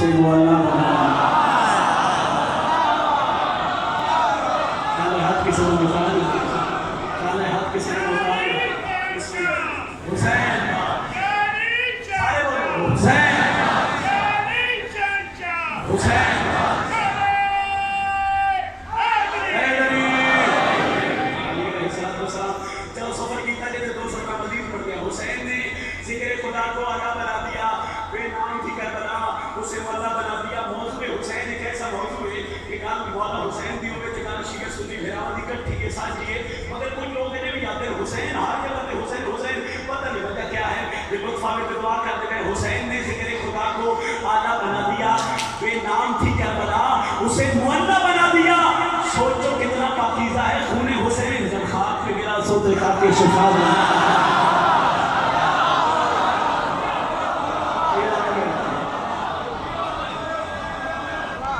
اسے مولا بنا کالے ہاتھ کسی نے بتا دی کالے ہاتھ کسی نے بتا دی حسین سارے بولو حسین حسین حسین نے ذکر خدا کو آگا بنا دیا بے نام تھی کربلا اسے مولا بنا دیا موضوع حسین ایک ایسا موضوع ہے کہ کام مولا حسین دی ہوئے جگہ شیعہ سنی بھیراوان دی کٹھی کے ساتھ جیے مگر کچھ لوگ نے بھی آتے حسین ہر جگہ پہ حسین حسین پتہ نہیں وجہ کیا ہے کہ لطفہ میں دعا کرتے گئے حسین نے ذکر خدا کو آگا بنا دیا بے نام تھی کربلا اسے مولا بنا دیا سوچو کتنا پاکیزہ ہے خون حسین جب خاک پہ گرا سوتے خاک کے شفا بنا